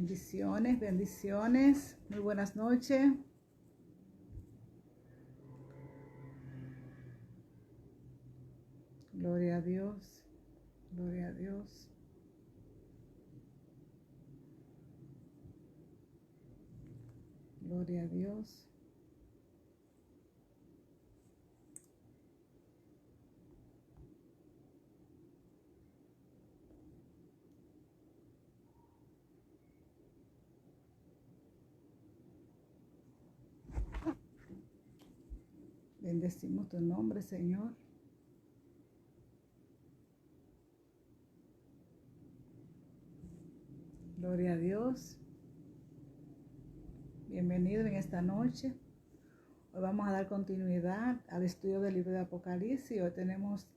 Bendiciones, bendiciones. Muy buenas noches. Gloria a Dios. Gloria a Dios. Gloria a Dios. Bendecimos tu nombre, Señor. Gloria a Dios. Bienvenido en esta noche. Hoy vamos a dar continuidad al estudio del libro de Apocalipsis. Hoy tenemos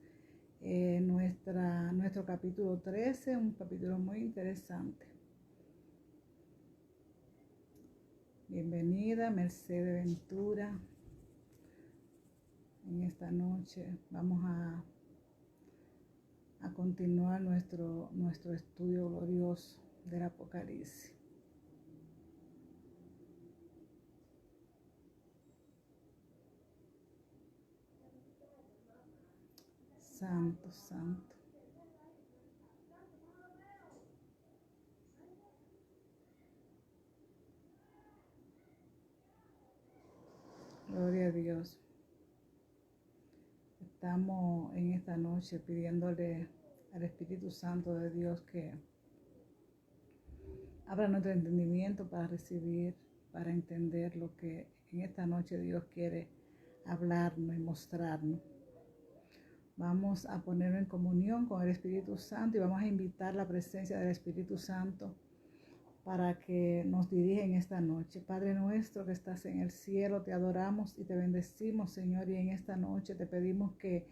nuestro capítulo 13, un capítulo muy interesante. Bienvenida, Mercedes Ventura. En esta noche vamos a continuar nuestro estudio glorioso del Apocalipsis. Santo, santo. Gloria a Dios. Estamos en esta noche pidiéndole al Espíritu Santo de Dios que abra nuestro entendimiento para recibir, para entender lo que en esta noche Dios quiere hablarnos y mostrarnos. Vamos a ponernos en comunión con el Espíritu Santo y vamos a invitar la presencia del Espíritu Santo para que nos dirija en esta noche. Padre nuestro que estás en el cielo, te adoramos y te bendecimos, Señor, y en esta noche te pedimos que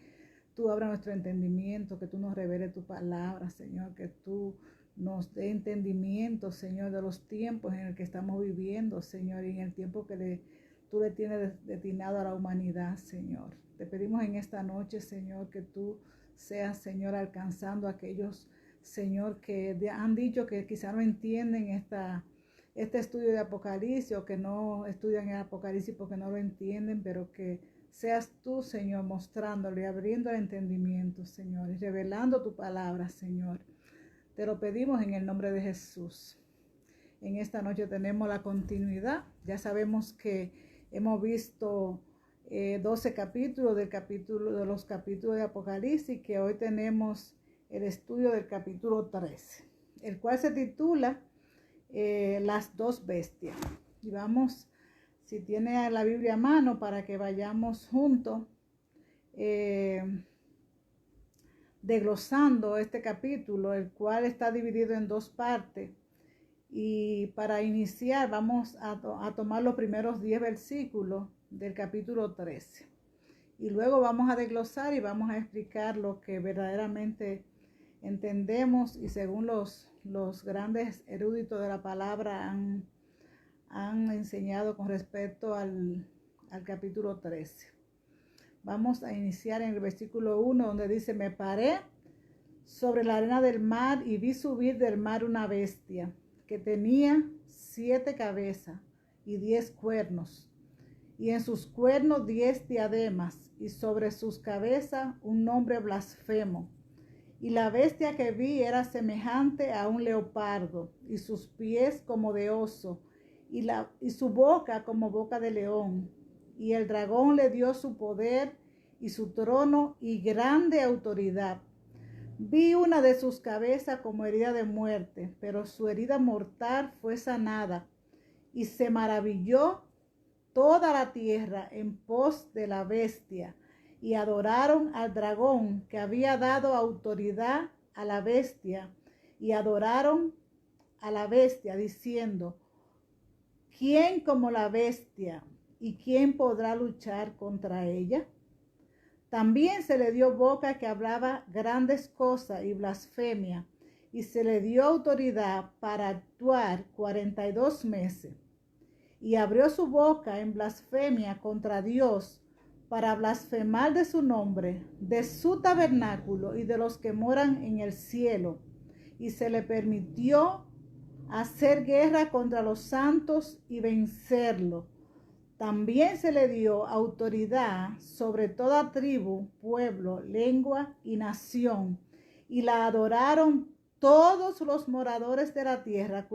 tú abras nuestro entendimiento, que tú nos reveles tu palabra, Señor, que tú nos dé entendimiento, Señor, de los tiempos en el que estamos viviendo, Señor, y en el tiempo que tú le tienes destinado a la humanidad, Señor. Te pedimos en esta noche, Señor, que tú seas, Señor, alcanzando a aquellos, Señor, que han dicho que quizá no entienden este estudio de Apocalipsis o que no estudian el Apocalipsis porque no lo entienden, pero que seas tú, Señor, mostrándole, abriendo el entendimiento, Señor, y revelando tu palabra, Señor. Te lo pedimos en el nombre de Jesús. En esta noche tenemos la continuidad. Ya sabemos que hemos visto 12 capítulos de los capítulos de Apocalipsis, que hoy tenemos el estudio del capítulo 13, el cual se titula Las dos bestias. Y vamos, si tiene la Biblia a mano, para que vayamos juntos desglosando este capítulo, el cual está dividido en dos partes. Y para iniciar vamos a tomar los primeros 10 versículos del capítulo 13. Y luego vamos a desglosar y vamos a explicar lo que verdaderamente entendemos y según los grandes eruditos de la palabra han enseñado con respecto al capítulo 13. Vamos a iniciar en el versículo 1, donde dice: me paré sobre la arena del mar y vi subir del mar una bestia que tenía 7 cabezas y 10 cuernos, y en sus cuernos 10 diademas, y sobre sus cabezas un nombre blasfemo. Y la bestia que vi era semejante a un leopardo, y sus pies como de oso, y su boca como boca de león. Y el dragón le dio su poder y su trono y grande autoridad. Vi una de sus cabezas como herida de muerte, pero su herida mortal fue sanada. Y se maravilló toda la tierra en pos de la bestia, y adoraron al dragón que había dado autoridad a la bestia, y adoraron a la bestia diciendo: ¿quién como la bestia? ¿Y quién podrá luchar contra ella? También se le dio boca que hablaba grandes cosas y blasfemia, y se le dio autoridad para actuar 42 meses. Y abrió su boca en blasfemia contra Dios, para blasfemar de su nombre, de su tabernáculo y de los que moran en el cielo. Y se le permitió hacer guerra contra los santos y vencerlo. También se le dio autoridad sobre toda tribu, pueblo, lengua y nación, y la adoraron todos los moradores de la tierra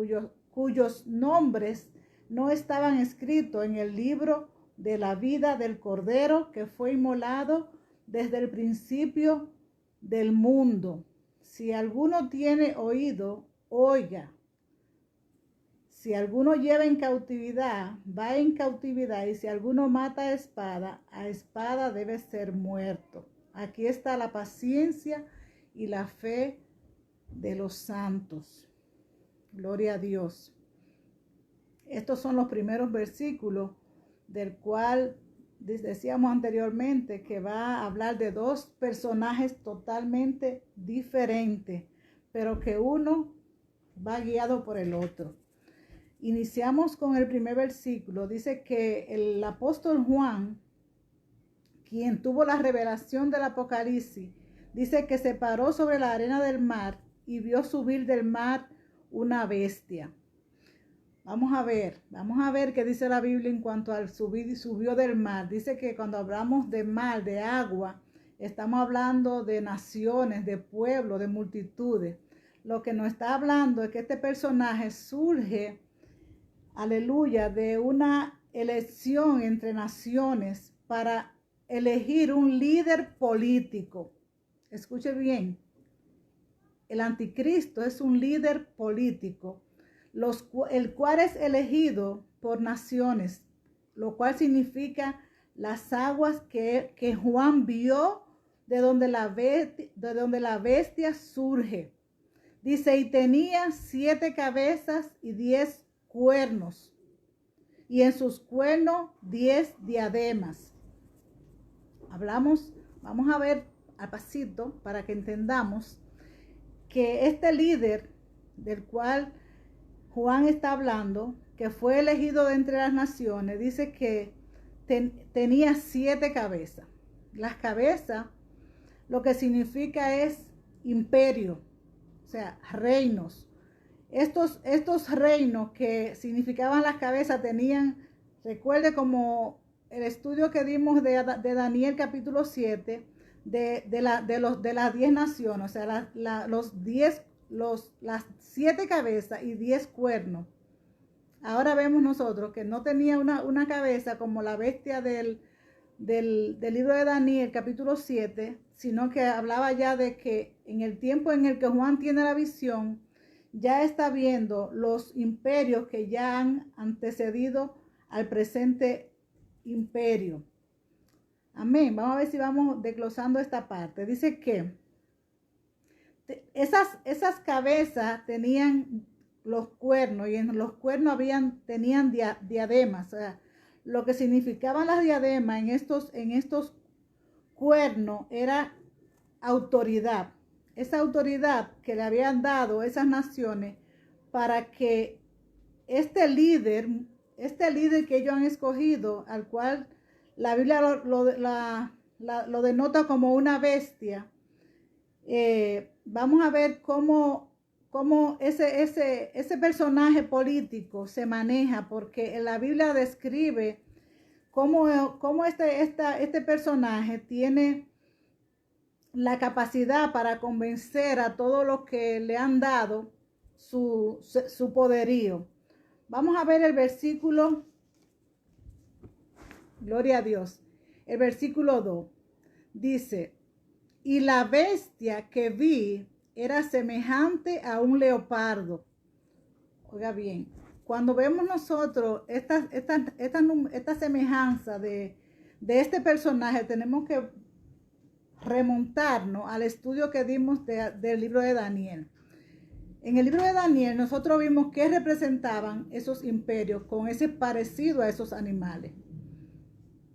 cuyos nombres no estaban escritos en el libro de la vida del Cordero que fue inmolado desde el principio del mundo. Si alguno tiene oído, oiga. Si alguno lleva en cautividad, va en cautividad, y si alguno mata a espada debe ser muerto. Aquí está la paciencia y la fe de los santos. Gloria a Dios. Estos son los primeros versículos del cual decíamos anteriormente que va a hablar de dos personajes totalmente diferentes, pero que uno va guiado por el otro. Iniciamos con el primer versículo. Dice que el apóstol Juan, quien tuvo la revelación del Apocalipsis, dice que se paró sobre la arena del mar y vio subir del mar una bestia. Vamos a ver qué dice la Biblia en cuanto al subió del mar. Dice que cuando hablamos de mar, de agua, estamos hablando de naciones, de pueblos, de multitudes. Lo que nos está hablando es que este personaje surge, aleluya, de una elección entre naciones para elegir un líder político. Escuche bien, el anticristo es un líder político, el cual es elegido por naciones, lo cual significa las aguas que Juan vio de donde la bestia surge. Dice, y tenía 7 cabezas y 10 cuernos, y en sus cuernos 10 diademas. Vamos a ver al pasito para que entendamos que este líder del cual Juan está hablando, que fue elegido de entre las naciones, dice que tenía 7 cabezas. Las cabezas lo que significa es imperio, o sea, reinos. Estos reinos que significaban las cabezas tenían, recuerde como el estudio que dimos de Daniel capítulo 7, de las 10 naciones, o sea, las 7 cabezas y 10 cuernos. Ahora vemos nosotros que no tenía una cabeza como la bestia del libro de Daniel capítulo 7, sino que hablaba ya de que en el tiempo en el que Juan tiene la visión, ya está viendo los imperios que ya han antecedido al presente imperio. Amén. Vamos a ver si vamos desglosando esta parte. Dice que esas cabezas tenían los cuernos, y en los cuernos tenían diademas. O sea, lo que significaban las diademas en estos cuernos era autoridad. Esa autoridad que le habían dado esas naciones para que este líder que ellos han escogido, al cual la Biblia lo denota como una bestia, vamos a ver cómo ese personaje político se maneja, porque en la Biblia describe cómo este personaje tiene la capacidad para convencer a todos los que le han dado su poderío. Vamos a ver el versículo, gloria a Dios, el versículo 2. Dice, y la bestia que vi era semejante a un leopardo. Oiga bien, cuando vemos nosotros esta semejanza de este personaje, tenemos que remontarnos al estudio que dimos del libro de Daniel. En el libro de Daniel nosotros vimos que representaban esos imperios con ese parecido a esos animales.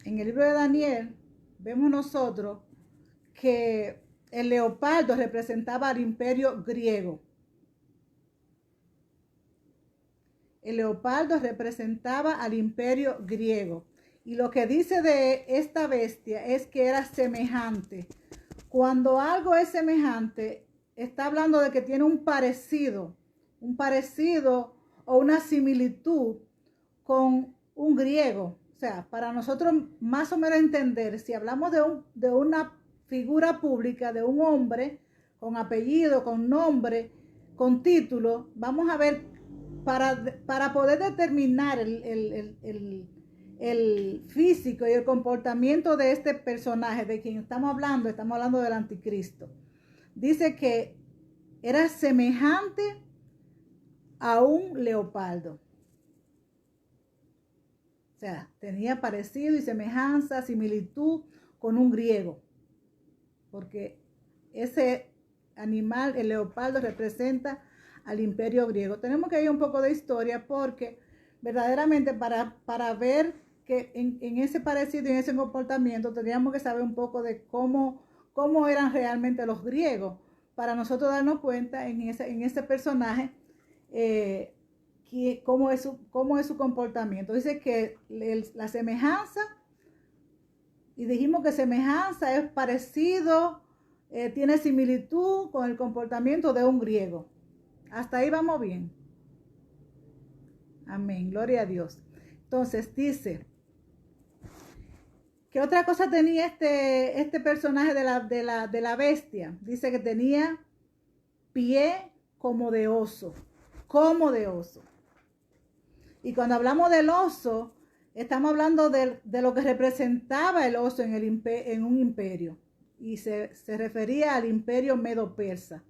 En el libro de Daniel vemos nosotros que el leopardo representaba al imperio griego. El leopardo representaba al imperio griego. Y lo que dice de esta bestia es que era semejante. Cuando algo es semejante, está hablando de que tiene un parecido un parecido o una similitud con un griego. O sea, para nosotros más o menos entender, si hablamos de una figura pública, de un hombre con apellido, con nombre, con título, vamos a ver, para poder determinar el físico y el comportamiento de este personaje de quien estamos hablando del anticristo. Dice que era semejante a un leopardo. O sea, tenía parecido y semejanza, similitud con un griego. Porque ese animal, el leopardo, representa al imperio griego. Tenemos que ir un poco de historia porque verdaderamente para ver que en ese parecido y en ese comportamiento tendríamos que saber un poco de cómo eran realmente los griegos, para nosotros darnos cuenta en ese personaje cómo es su comportamiento. Dice que la semejanza, y dijimos que semejanza es parecido, tiene similitud con el comportamiento de un griego. Hasta ahí vamos bien. Amén, gloria a Dios. Entonces dice, ¿qué otra cosa tenía este personaje de la bestia? Dice que tenía pie como de oso. Y cuando hablamos del oso, estamos hablando de lo que representaba el oso en un imperio. Y se refería al imperio medo-persa.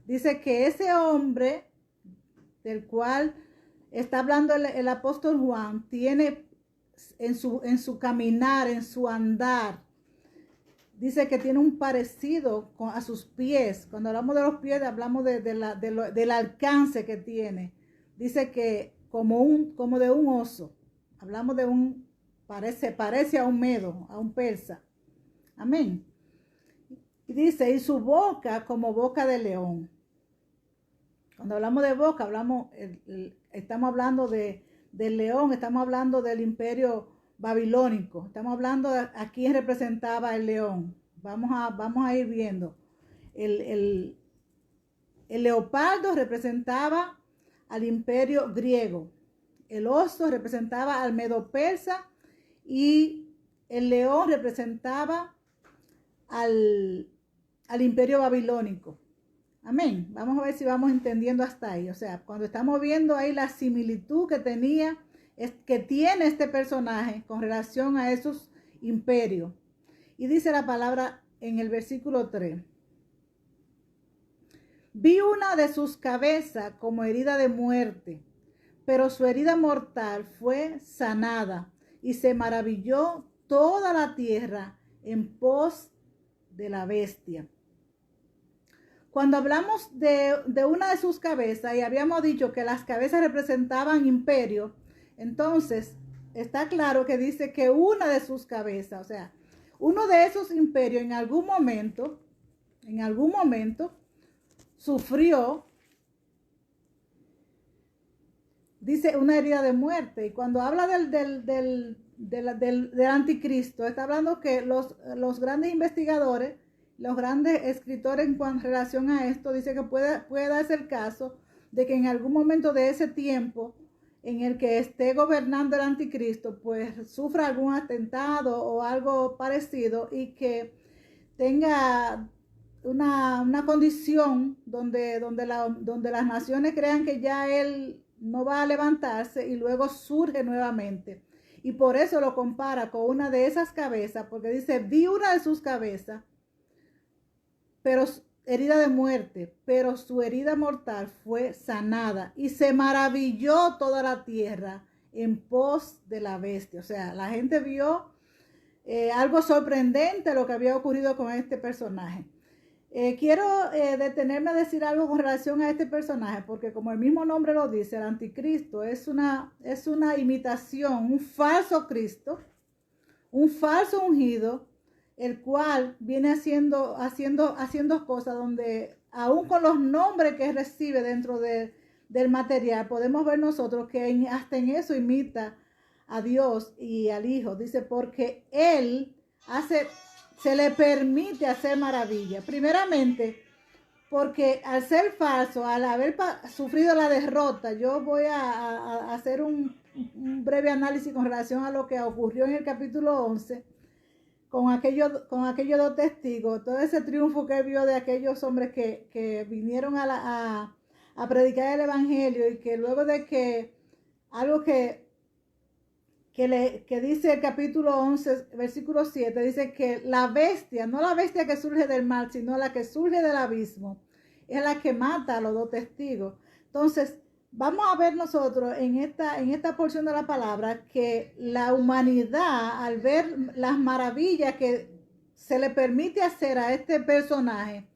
Dice que ese hombre del cual está hablando el apóstol Juan, tiene en su caminar, en su andar, dice que tiene un parecido a sus pies. Cuando hablamos de los pies, hablamos del alcance que tiene. Dice que como de un oso. Hablamos de parece a un medo, a un persa. Amén. Y dice, y su boca como boca de león. Cuando hablamos de boca, estamos hablando del león, estamos hablando del imperio babilónico. Estamos hablando de a quién representaba el león. Vamos a ir viendo. El leopardo representaba al imperio griego. El oso representaba al medo-persa y el león representaba al imperio babilónico. Amén. Vamos a ver si vamos entendiendo hasta ahí. O sea, cuando estamos viendo ahí la similitud que tiene este personaje con relación a esos imperios. Y dice la palabra en el versículo 3. Vi una de sus cabezas como herida de muerte, pero su herida mortal fue sanada, y se maravilló toda la tierra en pos de la bestia. Cuando hablamos de una de sus cabezas, y habíamos dicho que las cabezas representaban imperio, entonces está claro que dice que una de sus cabezas, o sea, uno de esos imperios en algún momento, sufrió, dice, una herida de muerte. Y cuando habla del anticristo, está hablando que los grandes investigadores, los grandes escritores en relación a esto, dice que puede darse el caso de que en algún momento de ese tiempo en el que esté gobernando el anticristo, pues sufra algún atentado o algo parecido y que tenga una condición donde las naciones crean que ya él no va a levantarse y luego surge nuevamente. Y por eso lo compara con una de esas cabezas, porque dice, vi una de sus cabezas, pero herida de muerte, pero su herida mortal fue sanada y se maravilló toda la tierra en pos de la bestia. O sea, la gente vio algo sorprendente lo que había ocurrido con este personaje. Quiero detenerme a decir algo con relación a este personaje, porque como el mismo nombre lo dice, el anticristo es una imitación, un falso Cristo, un falso ungido, el cual viene haciendo cosas donde aún con los nombres que recibe dentro del material, podemos ver nosotros que hasta en eso imita a Dios y al Hijo. Dice, porque Él se le permite hacer maravillas. Primeramente, porque al ser falso, al haber sufrido la derrota, yo voy a hacer un breve análisis con relación a lo que ocurrió en el capítulo 11 con aquellos dos testigos, todo ese triunfo que vio de aquellos hombres que vinieron a predicar el evangelio, y que luego de que algo que dice el capítulo 11, versículo 7, dice que la bestia, no la bestia que surge del mar, sino la que surge del abismo, es la que mata a los dos testigos. Entonces, vamos a ver nosotros en esta porción de la palabra que la humanidad, al ver las maravillas que se le permite hacer a este personaje,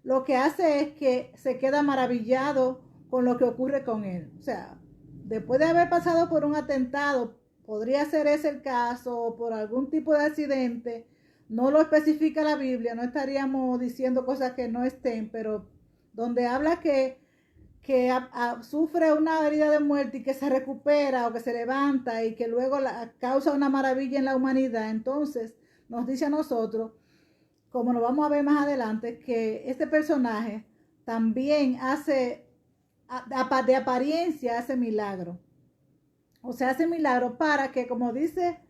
lo que hace es que se queda maravillado con lo que ocurre con él. O sea, después de haber pasado por un atentado, podría ser ese el caso, o por algún tipo de accidente, no lo especifica la Biblia, no estaríamos diciendo cosas que no estén, pero donde habla que sufre una herida de muerte y que se recupera o que se levanta y que luego causa una maravilla en la humanidad, entonces nos dice a nosotros, como lo vamos a ver más adelante, que este personaje también hace, de apariencia, hace milagro. O sea, hace milagro para que, como dice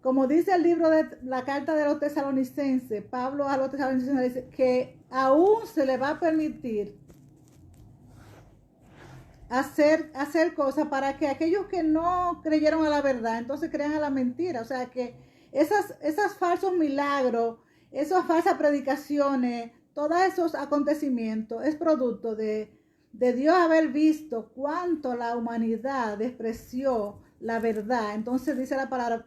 el libro de la carta de los tesalonicenses, Pablo a los tesalonicenses dice que aún se le va a permitir hacer cosas para que aquellos que no creyeron a la verdad, entonces crean a la mentira. O sea, que esas falsos milagros, esas falsas predicaciones, todos esos acontecimientos es producto de Dios haber visto cuánto la humanidad despreció la verdad. Entonces dice la palabra,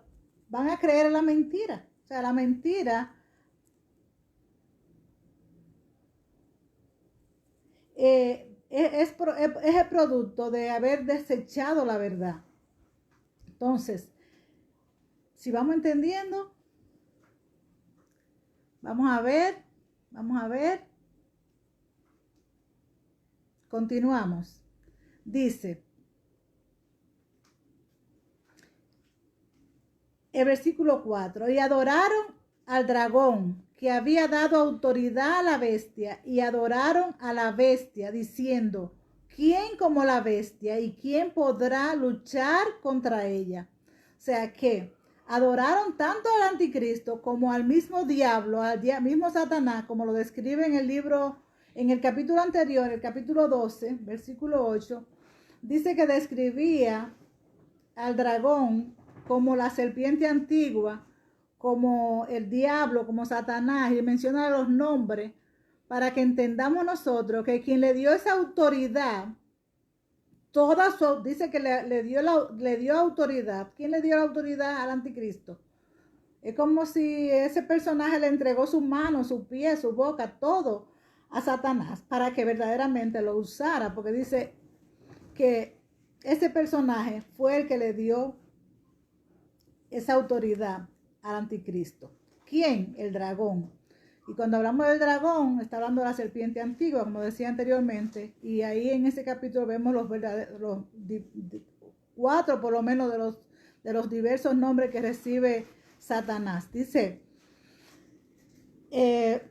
van a creer en la mentira. O sea, la mentira es el producto de haber desechado la verdad. Entonces, si vamos entendiendo, vamos a ver, continuamos. Dice, el versículo 4, y adoraron al dragón que había dado autoridad a la bestia, y adoraron a la bestia diciendo, ¿quién como la bestia y quién podrá luchar contra ella? O sea que adoraron tanto al anticristo como al mismo diablo, al mismo Satanás, como lo describe en el libro, en el capítulo anterior, el capítulo 12, versículo 8, dice que describía al dragón como la serpiente antigua, como el diablo, como Satanás, y menciona los nombres para que entendamos nosotros que quien le dio esa autoridad, dice que le dio autoridad. ¿Quién le dio la autoridad al anticristo? Es como si ese personaje le entregó sus manos, sus pies, su boca, todo a Satanás para que verdaderamente lo usara, porque dice que ese personaje fue el que le dio esa autoridad al anticristo. ¿Quién? El dragón. Y cuando hablamos del dragón, está hablando de la serpiente antigua, como decía anteriormente, y ahí en ese capítulo vemos los 4 por lo menos de los diversos nombres que recibe Satanás. Dice,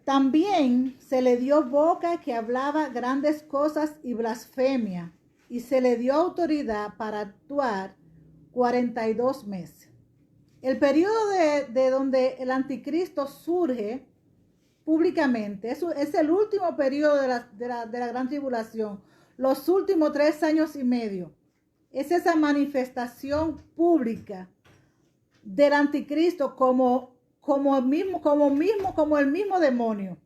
también se le dio boca que hablaba grandes cosas y blasfemia, y se le dio autoridad para actuar 42 meses. El periodo de donde el anticristo surge públicamente, es el último periodo de la gran tribulación, los últimos 3 años y medio. Es esa manifestación pública del anticristo como el mismo demonio.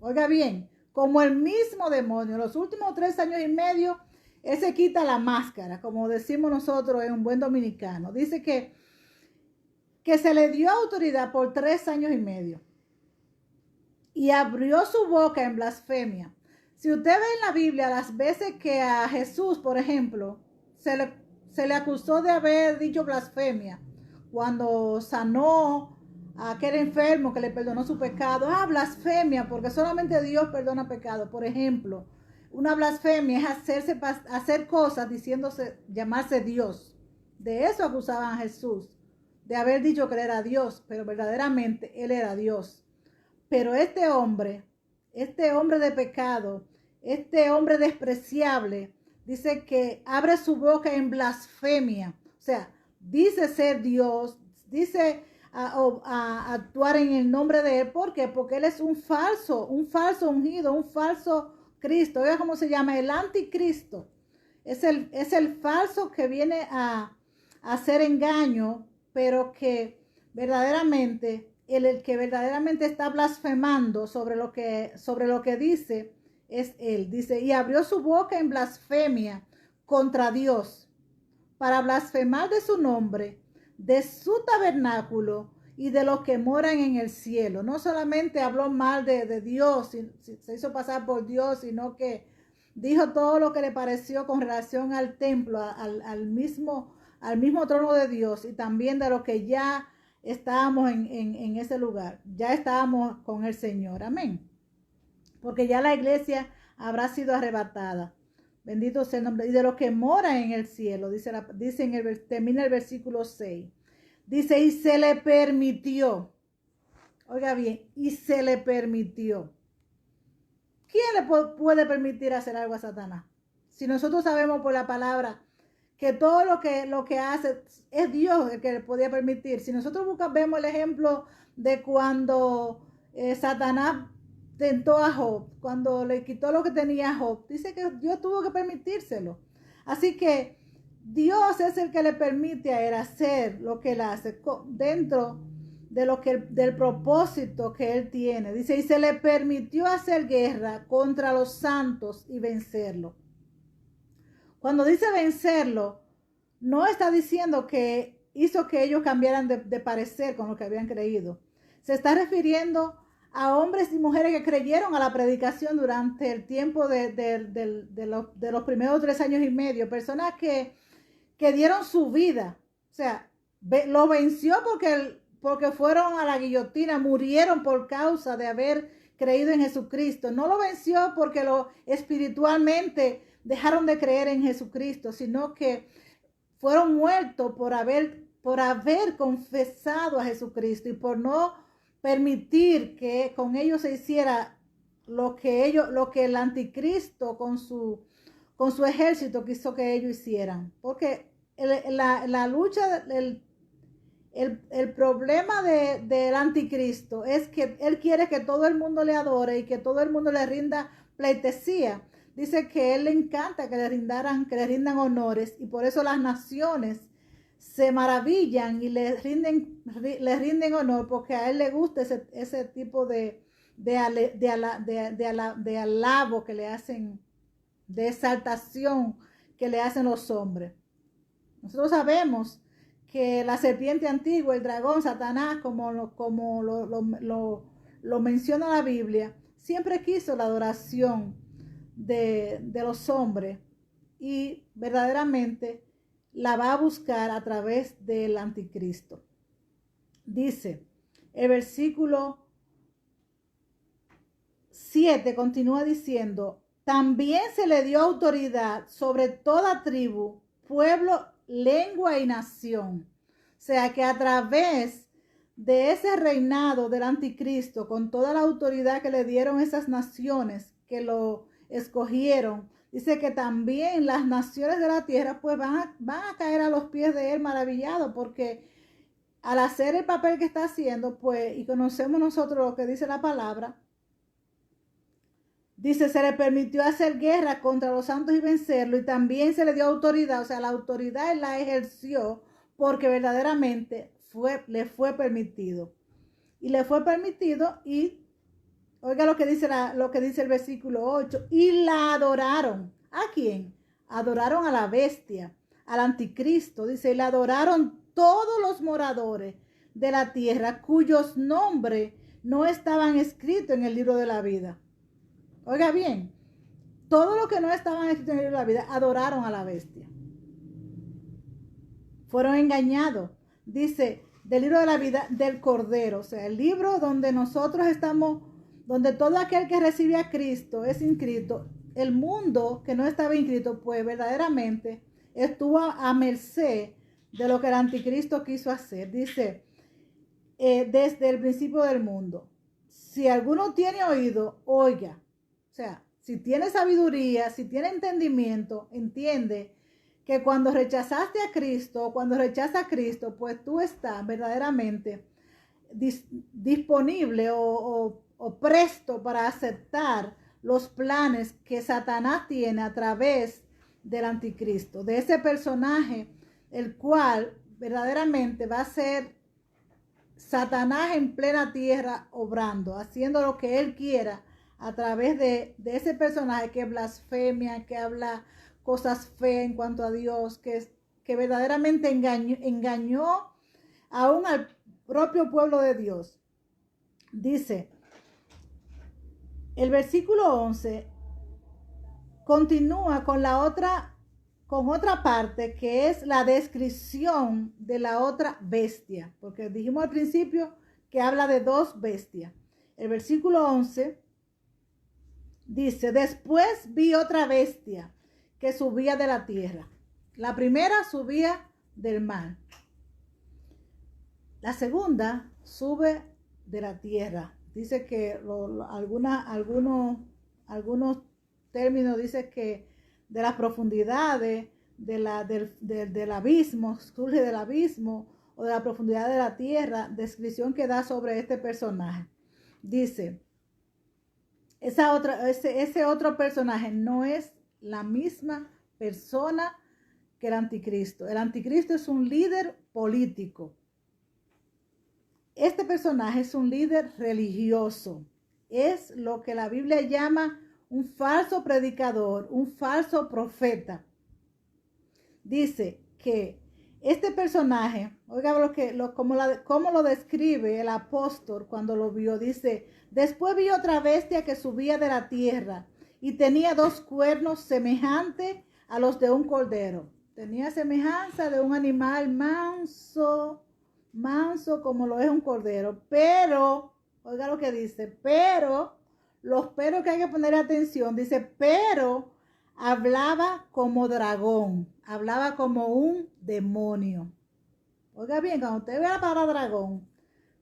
Oiga bien, como el mismo demonio. Los últimos 3 años y medio, él se quita la máscara, como decimos nosotros en un buen dominicano. Dice que se le dio autoridad por 3 años y medio. Y abrió su boca en blasfemia. Si usted ve en la Biblia las veces que a Jesús, por ejemplo, se le acusó de haber dicho blasfemia, cuando sanó a aquel enfermo que le perdonó su pecado, blasfemia, porque solamente Dios perdona pecado. Por ejemplo, una blasfemia es hacer cosas llamarse Dios. De eso acusaban a Jesús, de haber dicho que él era Dios, pero verdaderamente él era Dios. Pero este hombre este hombre de pecado, este hombre despreciable, dice que abre su boca en blasfemia. O sea, dice ser Dios, dice a actuar en el nombre de Él. ¿Por qué? Porque Él es un falso ungido, un falso Cristo. Oiga cómo se llama, el anticristo. Es el falso que viene a hacer engaño, pero que verdaderamente, el que verdaderamente está blasfemando sobre lo que dice, es Él. Dice, y abrió su boca en blasfemia contra Dios, para blasfemar de su nombre, de su tabernáculo y de los que moran en el cielo. No solamente habló mal de Dios, se hizo pasar por Dios, sino que dijo todo lo que le pareció con relación al templo, al mismo trono de Dios, y también de lo que ya estábamos en ese lugar. Ya estábamos con el Señor. Amén. Porque ya la iglesia habrá sido arrebatada. Bendito sea el nombre. Y de los que moran en el cielo, termina el versículo 6. Dice, y se le permitió. Oiga bien, y se le permitió. ¿Quién le puede permitir hacer algo a Satanás? Si nosotros sabemos por la palabra que todo lo que hace es Dios el que le podía permitir. Si nosotros vemos el ejemplo de cuando Satanás tentó a Job, cuando le quitó lo que tenía a Job, dice que Dios tuvo que permitírselo. Así que Dios es el que le permite a él hacer lo que él hace dentro de del propósito que él tiene. Dice, y se le permitió hacer guerra contra los santos y vencerlo. Cuando dice vencerlo, no está diciendo que hizo que ellos cambiaran de parecer con lo que habían creído. Se está refiriendo a hombres y mujeres que creyeron a la predicación durante el tiempo de los primeros 3 años y medio. Personas que dieron su vida. O sea, lo venció porque fueron a la guillotina, murieron por causa de haber creído en Jesucristo. No lo venció porque espiritualmente dejaron de creer en Jesucristo, sino que fueron muertos por haber confesado a Jesucristo y por no permitir que con ellos se hiciera lo que el anticristo con su ejército quiso que ellos hicieran. Porque la lucha, el problema del anticristo es que él quiere que todo el mundo le adore y que todo el mundo le rinda pleitesía. Dice que él le encanta que le rindan honores, y por eso las naciones se maravillan y le rinden honor, porque a él le gusta ese tipo de alabo que le hacen, de exaltación que le hacen los hombres. Nosotros sabemos que la serpiente antigua, el dragón, Satanás, como lo menciona la Biblia, siempre quiso la adoración de los hombres, y verdaderamente la va a buscar a través del anticristo. Dice el versículo 7, continúa diciendo, también se le dio autoridad sobre toda tribu, pueblo, lengua y nación. O sea que a través de ese reinado del anticristo, con toda la autoridad que le dieron esas naciones que lo escogieron, dice que también las naciones de la tierra pues van a caer a los pies de él maravillados, porque al hacer el papel que está haciendo, pues, y conocemos nosotros lo que dice la palabra, dice, se le permitió hacer guerra contra los santos y vencerlo, y también se le dio autoridad. O sea, la autoridad él la ejerció porque verdaderamente le fue permitido. Y le fue permitido, y oiga lo que dice el versículo 8, y la adoraron. ¿A quién? Adoraron a la bestia, al anticristo. Dice, y la adoraron todos los moradores de la tierra cuyos nombres no estaban escritos en el libro de la vida. Oiga bien, todo lo que no estaban escritos en el libro de la vida adoraron a la bestia. Fueron engañados. Dice, del libro de la vida del Cordero. O sea, el libro donde nosotros estamos, donde todo aquel que recibe a Cristo es inscrito. El mundo que no estaba inscrito, pues verdaderamente estuvo a merced de lo que el anticristo quiso hacer. Dice, desde el principio del mundo. si alguno tiene oído, oiga. O sea, si tiene sabiduría, si tiene entendimiento, entiende que cuando rechazaste a Cristo, cuando rechazas a Cristo, pues tú estás verdaderamente disponible o presto para aceptar los planes que Satanás tiene a través del anticristo, de ese personaje, el cual verdaderamente va a ser Satanás en plena tierra obrando, haciendo lo que él quiera a través de ese personaje que blasfemia, que habla cosas feas en cuanto a Dios, que verdaderamente engañó aún al propio pueblo de Dios. Dice, el versículo 11 continúa con otra parte que es la descripción de la otra bestia, porque dijimos al principio que habla de dos bestias. El versículo 11 dice, después vi otra bestia que subía de la tierra. La primera subía del mar. La segunda sube de la tierra. Dice que algunos términos dice que de las profundidades del abismo, surge del abismo o de la profundidad de la tierra, descripción que da sobre este personaje. Dice, ese otro personaje no es la misma persona que el anticristo. El anticristo es un líder político. Este personaje es un líder religioso. Es lo que la Biblia llama un falso predicador, un falso profeta. Dice que este personaje, oiga cómo lo describe el apóstol cuando lo vio. Dice, después vi otra bestia que subía de la tierra y tenía dos cuernos semejantes a los de un cordero. Tenía semejanza de un animal manso como lo es un cordero, pero, oiga lo que dice, pero, los peros que hay que poner atención, dice, pero hablaba como dragón, hablaba como un demonio. Oiga bien, cuando usted vea la palabra dragón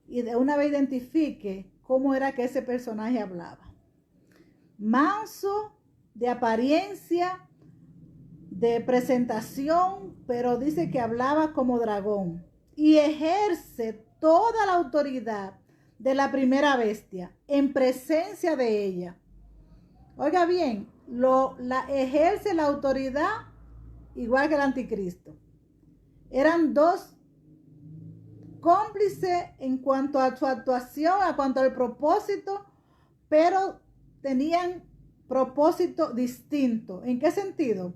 y de una vez identifique cómo era que ese personaje hablaba. Manso, de apariencia, de presentación, pero dice que hablaba como dragón. Y ejerce toda la autoridad de la primera bestia en presencia de ella. Oiga bien, ejerce la autoridad igual que el anticristo. Eran dos cómplices en cuanto a su actuación, a cuanto al propósito, pero tenían propósito distinto. ¿En qué sentido?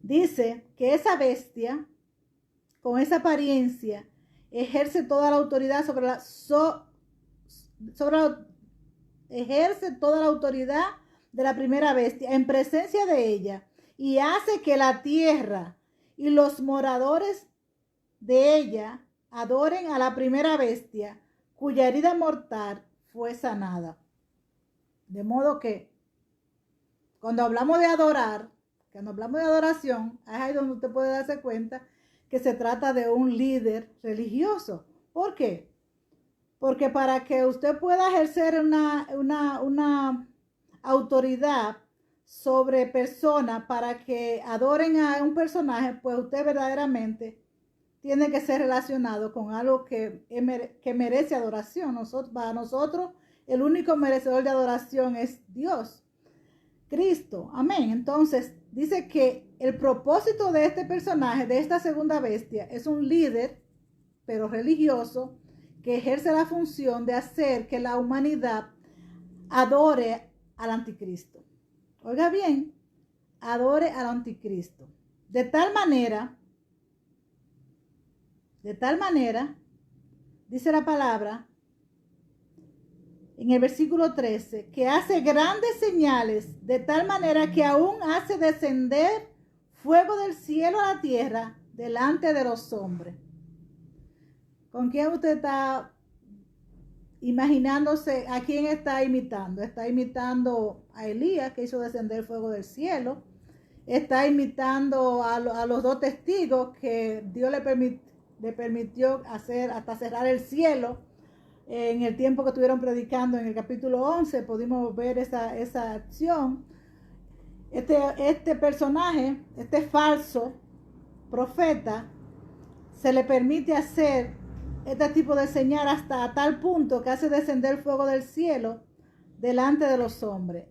Dice que esa bestia, con esa apariencia, ejerce toda la autoridad ejerce toda la autoridad de la primera bestia en presencia de ella y hace que la tierra y los moradores de ella adoren a la primera bestia cuya herida mortal fue sanada. De modo que cuando hablamos de adorar, cuando hablamos de adoración, es ahí donde usted puede darse cuenta que se trata de un líder religioso. ¿Por qué? Porque para que usted pueda ejercer una autoridad sobre personas para que adoren a un personaje, pues usted verdaderamente tiene que ser relacionado con algo que merece adoración. Para nosotros, el único merecedor de adoración es Dios, Cristo. Amén. Entonces, dice que el propósito de este personaje, de esta segunda bestia, es un líder, pero religioso, que ejerce la función de hacer que la humanidad adore al anticristo. Oiga bien, adore al anticristo. De tal manera, dice la palabra, en el versículo 13, que hace grandes señales, de tal manera que aún hace descender fuego del cielo a la tierra delante de los hombres. ¿Con quién usted está imaginándose? ¿A quién está imitando? Está imitando a Elías, que hizo descender fuego del cielo. Está imitando a los dos testigos que Dios le permitió hacer hasta cerrar el cielo en el tiempo que estuvieron predicando en el capítulo 11, pudimos ver esa acción. Este personaje, este falso profeta, se le permite hacer este tipo de señal hasta tal punto que hace descender fuego del cielo delante de los hombres.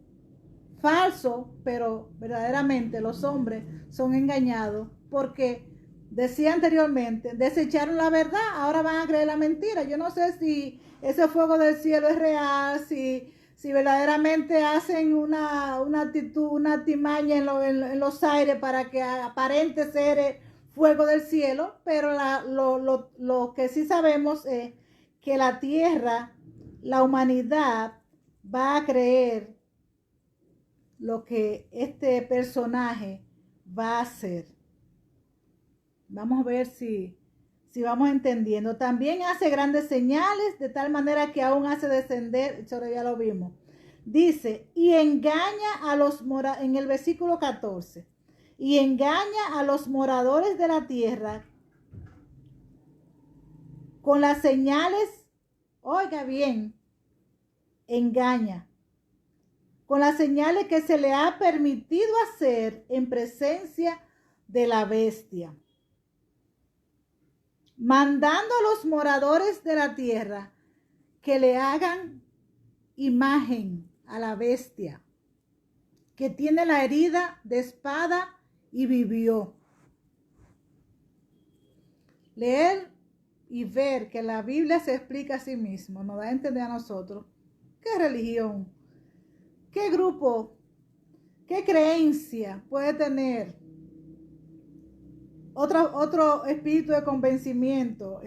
Falso, pero verdaderamente los hombres son engañados porque decía anteriormente, desecharon la verdad, ahora van a creer la mentira. Yo no sé si ese fuego del cielo es real, si verdaderamente hacen una actitud, una artimaña en los aires para que aparente ser fuego del cielo, pero lo que sí sabemos es que la tierra, la humanidad va a creer lo que este personaje va a hacer. Vamos a ver si vamos entendiendo. También hace grandes señales, de tal manera que aún hace descender, eso ya lo vimos. Dice, y engaña a los en el versículo 14, y engaña a los moradores de la tierra con las señales, oiga bien, engaña, con las señales que se le ha permitido hacer en presencia de la bestia, mandando a los moradores de la tierra que le hagan imagen a la bestia, que tiene la herida de espada y vivió. Leer y ver que la Biblia se explica a sí mismo nos da a entender a nosotros qué religión, qué grupo, qué creencia puede tener otro espíritu de convencimiento,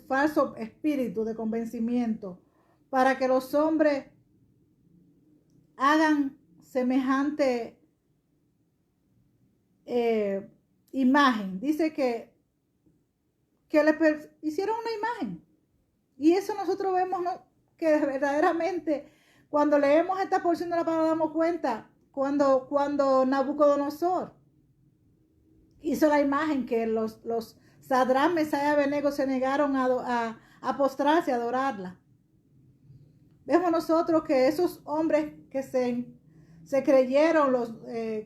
falso espíritu de convencimiento, para que los hombres hagan semejante imagen. Dice que le hicieron una imagen. Y eso nosotros vemos, ¿no?, que verdaderamente cuando leemos esta porción de la palabra damos cuenta cuando Nabucodonosor hizo la imagen que los Sadrach, Mesach y Abednego se negaron a postrarse, a adorarla. Vemos nosotros que esos hombres que se creyeron, los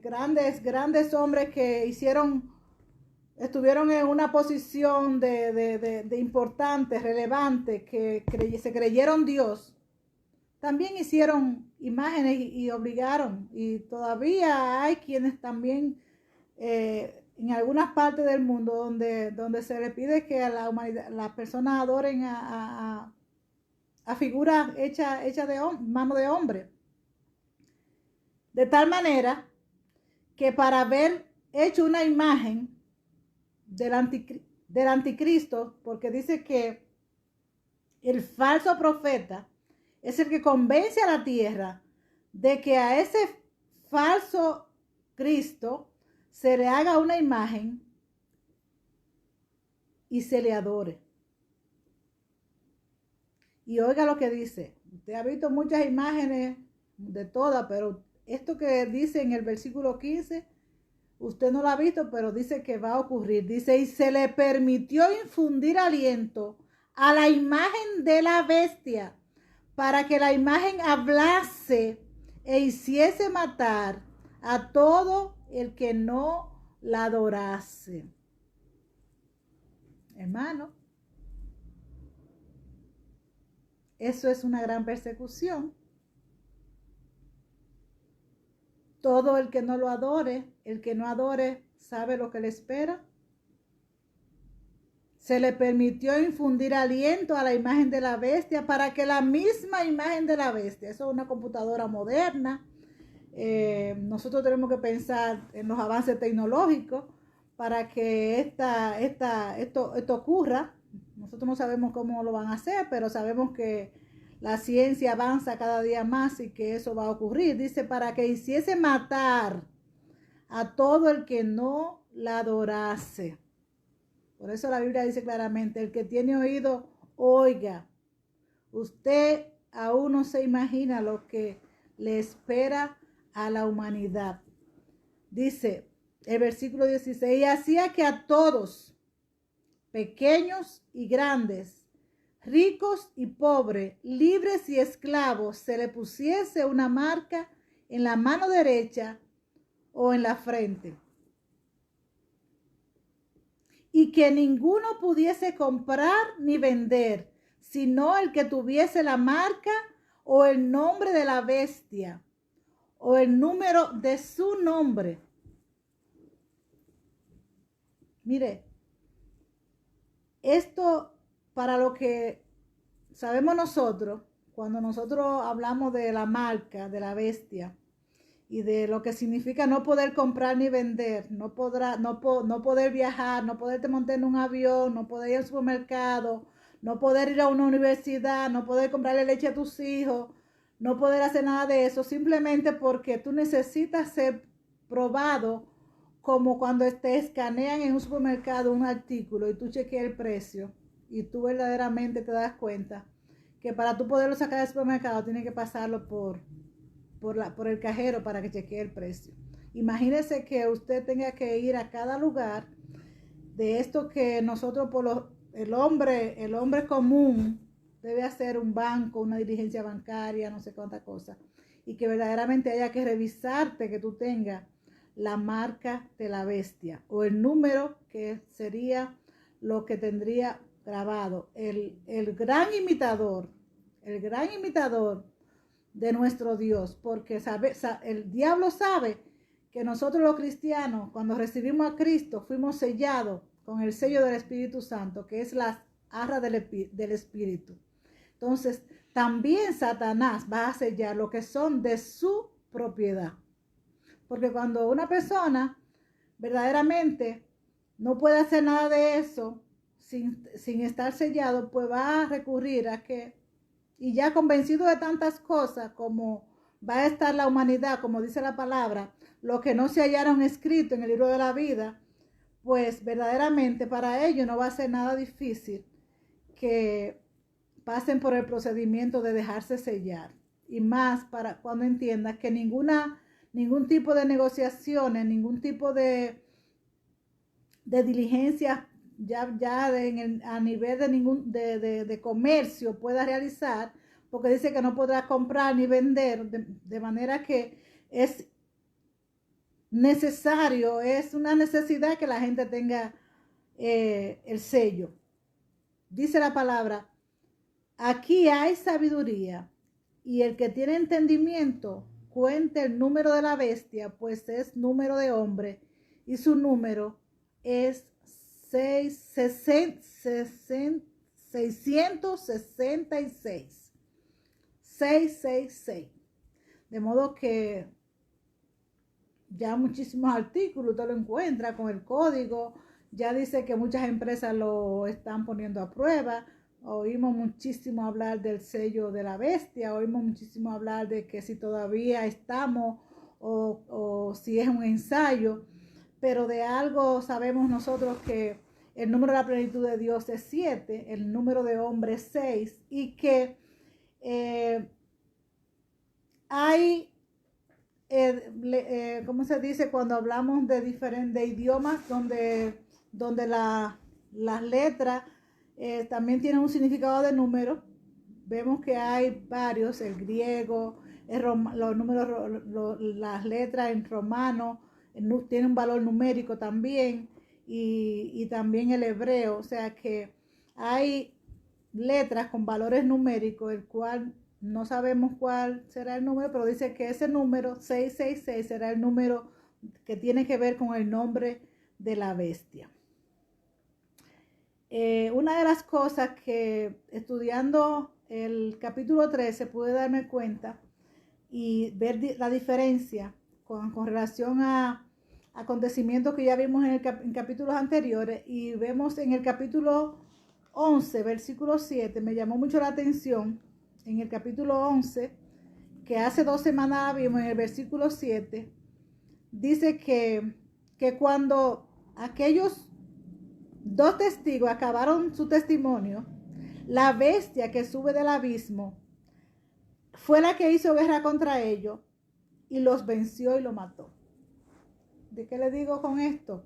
grandes hombres que estuvieron en una posición de importante, relevante, que se creyeron Dios, también hicieron imágenes y obligaron. Y todavía hay quienes también en algunas partes del mundo donde se le pide que a la humanidad, las personas adoren a figuras hechas de mano de hombre. De tal manera que para haber hecho una imagen del anticristo, porque dice que el falso profeta es el que convence a la tierra de que a ese falso Cristo se le haga una imagen y se le adore. Y oiga lo que dice. Usted ha visto muchas imágenes de todas, pero esto que dice en el versículo 15, usted no lo ha visto, pero dice que va a ocurrir. Dice, y se le permitió infundir aliento a la imagen de la bestia, para que la imagen hablase e hiciese matar a todo el que no la adorase. Hermano, eso es una gran persecución. Todo el que no lo adore, el que no adore, ¿sabe lo que le espera? Se le permitió infundir aliento a la imagen de la bestia, para que la misma imagen de la bestia, eso es una computadora moderna, nosotros tenemos que pensar en los avances tecnológicos para que esto ocurra. Nosotros no sabemos cómo lo van a hacer, pero sabemos que la ciencia avanza cada día más y que eso va a ocurrir. Dice, para que hiciese matar a todo el que no la adorase. Por eso la Biblia dice claramente, el que tiene oído, oiga. Usted aún no se imagina lo que le espera a la humanidad. Dice el versículo 16, y hacía que a todos, pequeños y grandes, ricos y pobres, libres y esclavos, se le pusiese una marca en la mano derecha o en la frente, y que ninguno pudiese comprar ni vender, sino el que tuviese la marca o el nombre de la bestia o el número de su nombre. Mire, esto para lo que sabemos nosotros, cuando nosotros hablamos de la marca de la bestia y de lo que significa no poder comprar ni vender, no poder viajar, no poderte montar en un avión, no poder ir al supermercado, no poder ir a una universidad, no poder comprarle leche a tus hijos, no poder hacer nada de eso, simplemente porque tú necesitas ser probado, como cuando te escanean en un supermercado un artículo y tú chequeas el precio y tú verdaderamente te das cuenta que para tú poderlo sacar del supermercado tienes que pasarlo por el cajero para que chequee el precio. Imagínese que usted tenga que ir a cada lugar de esto que nosotros el hombre común debe hacer, un banco, una diligencia bancaria, no sé cuánta cosa, y que verdaderamente haya que revisarte que tú tengas la marca de la bestia o el número, que sería lo que tendría grabado el gran imitador de nuestro Dios, porque el diablo sabe que nosotros los cristianos, cuando recibimos a Cristo, fuimos sellados con el sello del Espíritu Santo, que es la arra del Espíritu. Entonces, también Satanás va a sellar lo que son de su propiedad. Porque cuando una persona verdaderamente no puede hacer nada de eso sin estar sellado, pues va a recurrir a que, y ya convencido de tantas cosas como va a estar la humanidad, como dice la palabra, lo que no se hallaron escrito en el libro de la vida, pues verdaderamente para ellos no va a ser nada difícil que pasen por el procedimiento de dejarse sellar. Y más para cuando entiendas que ningún tipo de negociaciones, ningún tipo de diligencia a nivel de comercio pueda realizar, porque dice que no podrá comprar ni vender, de manera que es necesario, es una necesidad que la gente tenga el sello. Dice la palabra, aquí hay sabiduría, y el que tiene entendimiento cuente el número de la bestia, pues es número de hombre, y su número es 666. 666. De modo que ya muchísimos artículos usted lo encuentra con el código. Ya dice que muchas empresas lo están poniendo a prueba. Oímos muchísimo hablar del sello de la bestia, oímos muchísimo hablar de que si todavía estamos o si es un ensayo, pero de algo sabemos nosotros, que el número de la plenitud de Dios es 7, el número de hombre es 6, y que hay, ¿cómo se dice? Cuando hablamos de diferentes idiomas donde las letras también tienen un significado de número. Vemos que hay varios, el griego, los números, las letras en romano tienen un valor numérico también, y también el hebreo. O sea que hay letras con valores numéricos, el cual no sabemos cuál será el número, pero dice que ese número 666 será el número que tiene que ver con el nombre de la bestia. Una de las cosas que estudiando el capítulo 13 pude darme cuenta y ver la diferencia con relación a acontecimientos que ya vimos en capítulos anteriores, y vemos en el capítulo 11, versículo 7, me llamó mucho la atención. En el capítulo 11, que hace 2 semanas vimos, en el versículo 7, dice que cuando aquellos 2 testigos acabaron su testimonio, la bestia que sube del abismo fue la que hizo guerra contra ellos y los venció y los mató. ¿De qué le digo con esto?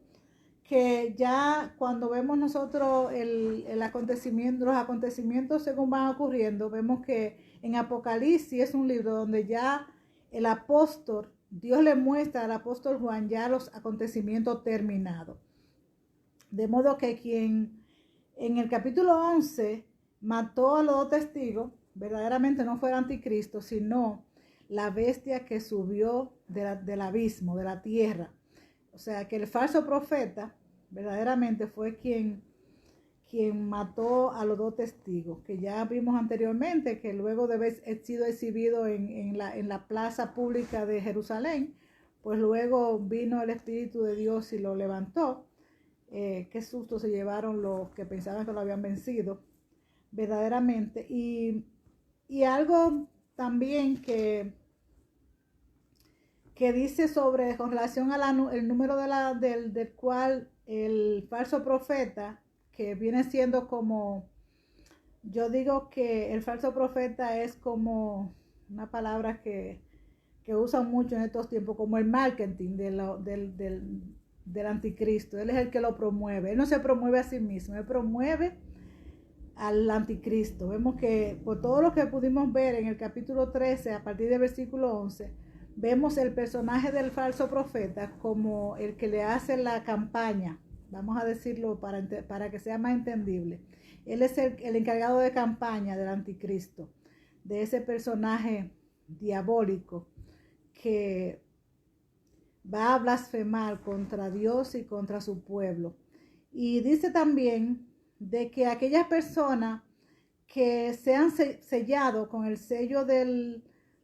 que ya cuando vemos nosotros el acontecimiento, los acontecimientos según van ocurriendo, vemos que en Apocalipsis es un libro donde ya el apóstol, Dios le muestra al apóstol Juan ya los acontecimientos terminados. De modo que quien en el capítulo 11 mató a los dos testigos, verdaderamente no fue el anticristo, sino la bestia que subió del abismo, de la tierra. O sea, que el falso profeta verdaderamente fue quien mató a los dos testigos, que ya vimos anteriormente, que luego de haber sido exhibido en la plaza pública de Jerusalén, pues luego vino el Espíritu de Dios y lo levantó. Qué susto se llevaron los que pensaban que lo habían vencido, verdaderamente. Y algo también que dice sobre, con relación al número del cual el falso profeta, que viene siendo como, yo digo que el falso profeta es como una palabra que usan mucho en estos tiempos, como el marketing del anticristo. Él es el que lo promueve. Él no se promueve a sí mismo, él promueve al anticristo. Vemos que por todo lo que pudimos ver en el capítulo 13, a partir del versículo 11, vemos el personaje del falso profeta como el que le hace la campaña, vamos a decirlo para que sea más entendible. Él es el encargado de campaña del anticristo, de ese personaje diabólico que va a blasfemar contra Dios y contra su pueblo. Y dice también de que aquellas personas que sean sellado con el sello del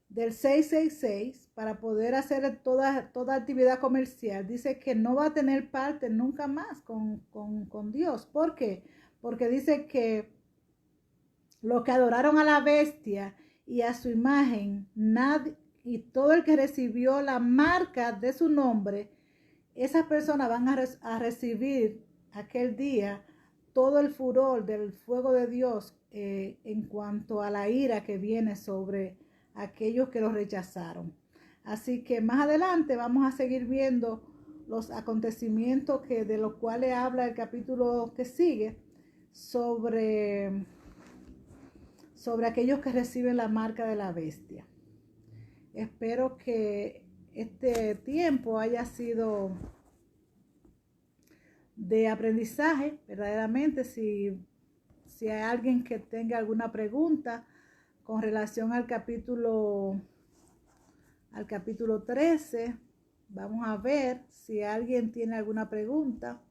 666 para poder hacer toda actividad comercial, dice que no va a tener parte nunca más con Dios. ¿Por qué? Porque dice que los que adoraron a la bestia y a su imagen, nadie, y todo el que recibió la marca de su nombre, esas personas van a recibir aquel día todo el furor del fuego de Dios en cuanto a la ira que viene sobre aquellos que los rechazaron. Así que más adelante vamos a seguir viendo los acontecimientos de los cuales habla el capítulo que sigue sobre aquellos que reciben la marca de la bestia. Espero que este tiempo haya sido de aprendizaje, verdaderamente. Si hay alguien que tenga alguna pregunta con relación al capítulo 13, vamos a ver si alguien tiene alguna pregunta,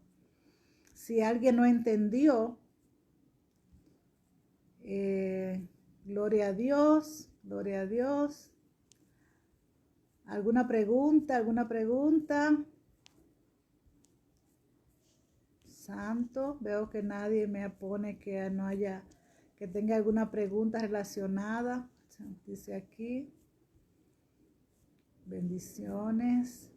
si alguien no entendió. Gloria a Dios, gloria a Dios. ¿Alguna pregunta? Santo, veo que nadie me pone que no haya, que tenga alguna pregunta relacionada. Dice aquí, bendiciones.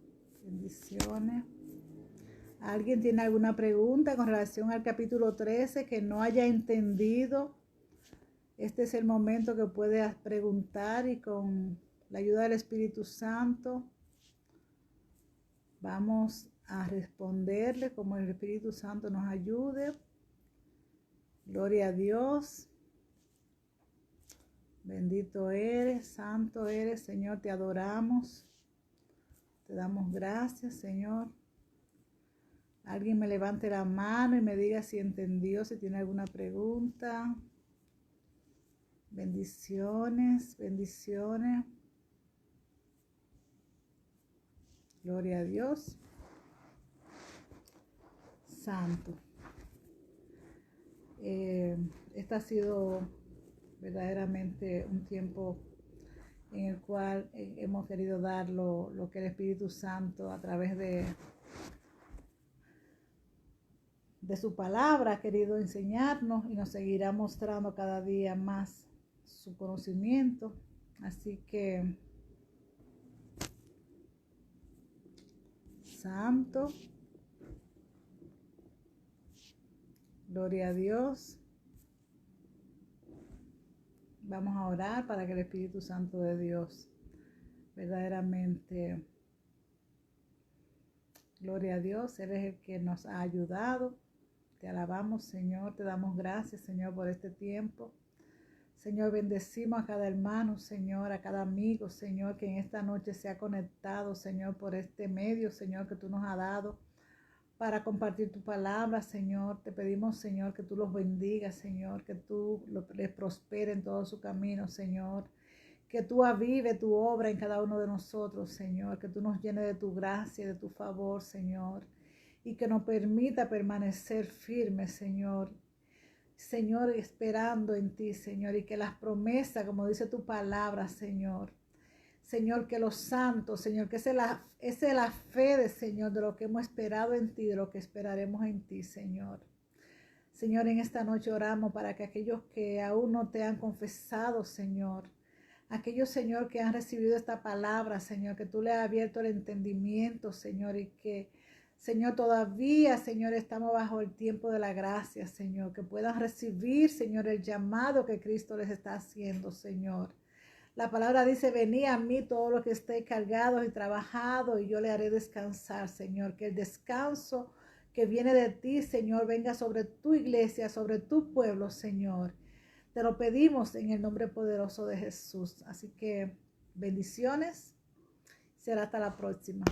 ¿Alguien tiene alguna pregunta con relación al capítulo 13 que no haya entendido? Este es el momento que puedas preguntar y con la ayuda del Espíritu Santo vamos a responderle como el Espíritu Santo nos ayude. Gloria a Dios. Bendito eres, santo eres, Señor, te adoramos. Te damos gracias, Señor. Alguien me levante la mano y me diga si entendió, si tiene alguna pregunta. Bendiciones. Gloria a Dios. Santo. Este ha sido verdaderamente un tiempo en el cual hemos querido dar lo que el Espíritu Santo a través de su palabra ha querido enseñarnos, y nos seguirá mostrando cada día más su conocimiento. Así que, santo, gloria a Dios. Vamos a orar para que el Espíritu Santo de Dios verdaderamente Gloria a Dios, Él es el que nos ha ayudado. Te alabamos, Señor, te damos gracias, Señor, por este tiempo. Señor, bendecimos a cada hermano, Señor, a cada amigo, Señor, que en esta noche se ha conectado, Señor, por este medio, Señor, que tú nos has dado para compartir tu palabra, Señor. Te pedimos, Señor, que tú los bendigas, Señor, que tú les prospere en todo su camino, Señor. Que tú avive tu obra en cada uno de nosotros, Señor. Que tú nos llenes de tu gracia y de tu favor, Señor. Y que nos permita permanecer firmes, Señor. Señor, esperando en ti, Señor. Y que las promesas, como dice tu palabra, Señor. Señor, que los santos, Señor, que esa es la fe de Señor, de lo que hemos esperado en ti, de lo que esperaremos en ti, Señor. Señor, en esta noche oramos para que aquellos que aún no te han confesado, Señor, aquellos, Señor, que han recibido esta palabra, Señor, que tú le has abierto el entendimiento, Señor, y que, Señor, todavía, Señor, estamos bajo el tiempo de la gracia, Señor, que puedan recibir, Señor, el llamado que Cristo les está haciendo, Señor. La palabra dice, venid a mí todos los que estéis cargados y trabajados y yo le haré descansar, Señor. Que el descanso que viene de ti, Señor, venga sobre tu iglesia, sobre tu pueblo, Señor. Te lo pedimos en el nombre poderoso de Jesús. Así que bendiciones. Será hasta la próxima.